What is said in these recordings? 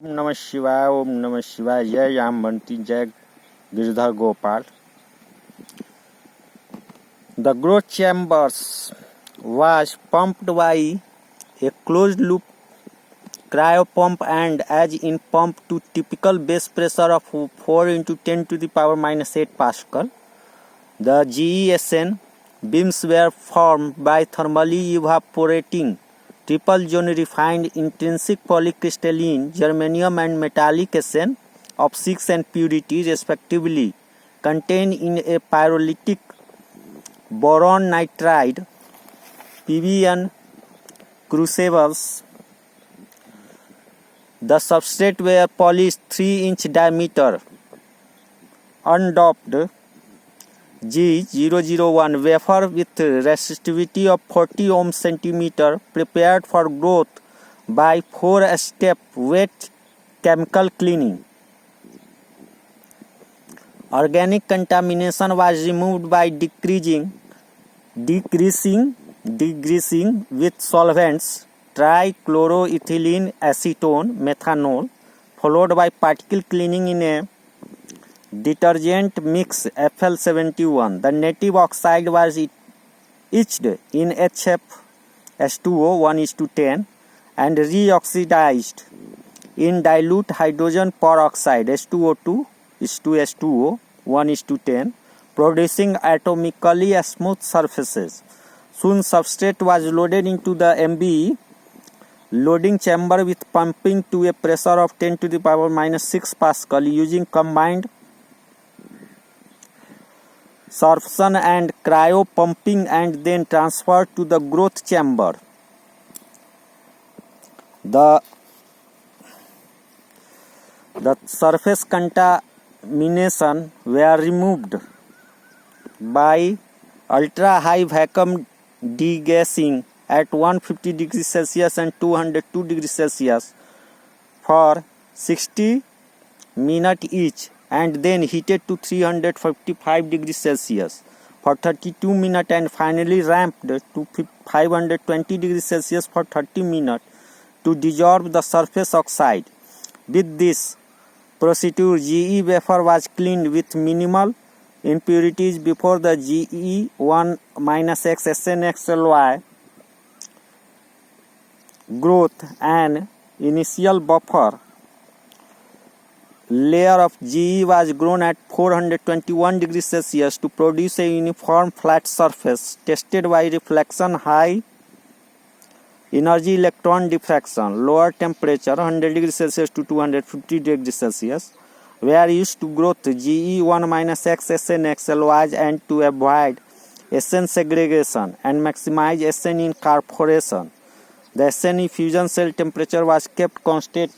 ओम नमः शिवाय। ओम नमः शिवाय। जय यामवंती, जय Girdhar Gopal. The growth chambers was pumped by a closed loop cryopump, and as in pump to typical base pressure of 4 into 10 to the power minus 8 Pascal. The GESN beams were formed by thermally evaporating triple zone refined intrinsic polycrystalline germanium and metallic SN of 6 and purity respectively, contained in a pyrolytic boron nitride PBN crucibles. The substrate were polished 3-inch diameter undoped G001 wafer with resistivity of 40 ohm centimeter, prepared for growth by 4-step wet chemical cleaning. Organic contamination was removed by degreasing with solvents trichloroethylene acetone methanol, followed by particle cleaning in a detergent mix FL71. The native oxide was etched in HFS2O 1:10 and reoxidized in dilute hydrogen peroxide H2O2:S2O 1:10, producing atomically smooth surfaces. Soon substrate was loaded into the MBE loading chamber with pumping to a pressure of 10 to the power minus 6 Pascal using combined sorption and cryo pumping, and then transferred to the growth chamber. The surface contamination were removed by ultra high vacuum degassing at 150 degrees Celsius and 202 degrees Celsius for 60 minutes each, and then heated to 355 degrees Celsius for 32 minutes, and finally ramped to 520 degrees Celsius for 30 minutes to dissolve the surface oxide. With this procedure, GE wafer was cleaned with minimal impurities before the GE1-X SNXLY growth. An initial buffer layer of GE was grown at 421 degrees Celsius to produce a uniform flat surface, tested by reflection, high energy electron diffraction, lower temperature 100 degrees Celsius to 250 degrees Celsius, were used to growth GE1-X SNXLYs and to avoid SN segregation and maximize SN incorporation. The SN fusion cell temperature was kept constant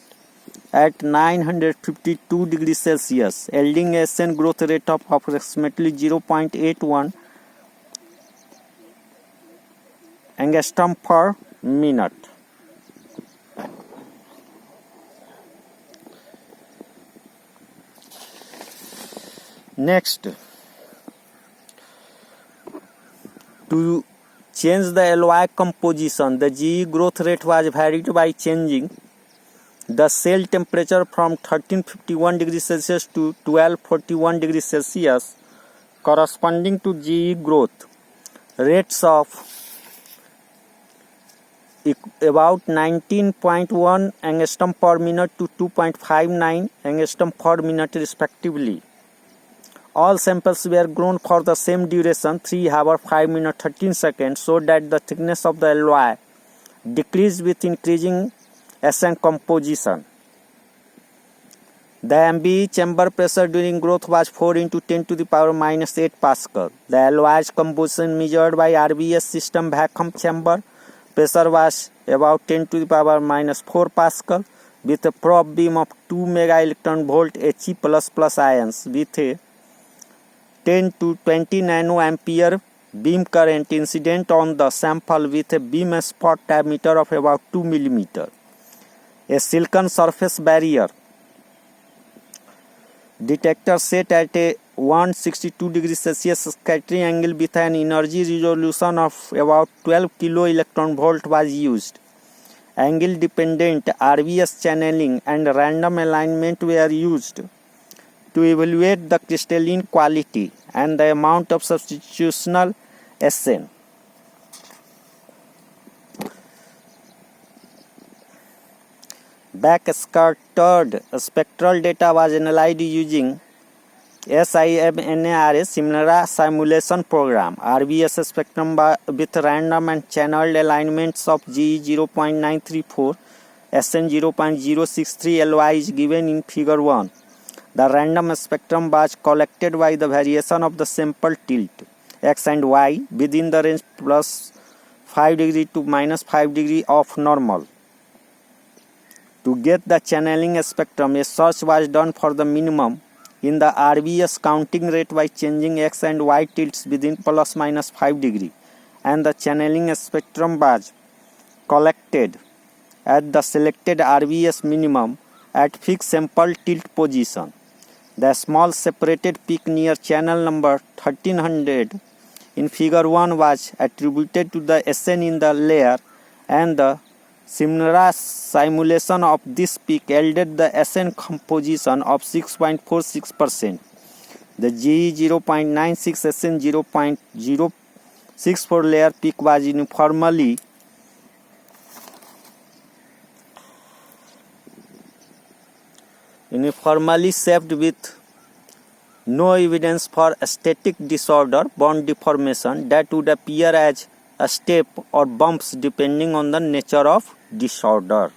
at 952 degrees Celsius, yielding a SN growth rate of approximately 0.81 angstrom per minute. Next, to change the LY composition, the GE growth rate was varied by changing the cell temperature from 1351 degrees Celsius to 1241 degrees Celsius, corresponding to GE growth rates of about 19.1 angstrom per minute to 2.59 angstrom per minute respectively. All samples were grown for the same duration, 3 hours 5 minutes 13 seconds, so that the thickness of the LY decreased with increasing SN composition. The MBE chamber pressure during growth was 4 into 10 to the power minus 8 Pascal. The LY's composition measured by RBS system vacuum chamber pressure was about 10 to the power minus 4 Pascal with a probe beam of 2 mega electron volt He++ ions with a 10 to 20 nanoampere beam current incident on the sample with a beam spot diameter of about 2 mm. A silicon surface barrier detector set at a 162 degrees Celsius scattering angle with an energy resolution of about 12 kilo electron volt was used. angle dependent RBS channeling and random alignment were used to evaluate the crystalline quality and the amount of substitutional SN. Backscattered spectral data was analyzed using SIMNARA SIMNARA simulation program. RBS spectrum with random and channeled alignments of GE 0.934, SN 0.063 LY is given in figure 1. The random spectrum was collected by the variation of the sample tilt x and y within the range plus 5 degree to minus 5 degree of normal. To get the channeling spectrum, a search was done for the minimum in the RBS counting rate by changing x and y tilts within plus minus 5 degree, and the channeling spectrum was collected at the selected RBS minimum at fixed sample tilt position. The small separated peak near channel number 1300 in figure 1 was attributed to the SN in the layer, and the SIMNARA simulation of this peak yielded the SN composition of 6.46%. The GE 0.96 SN 0.064 layer peak was uniformly shaped with no evidence for static disorder, bond deformation that would appear as a step or bumps depending on the nature of disorder.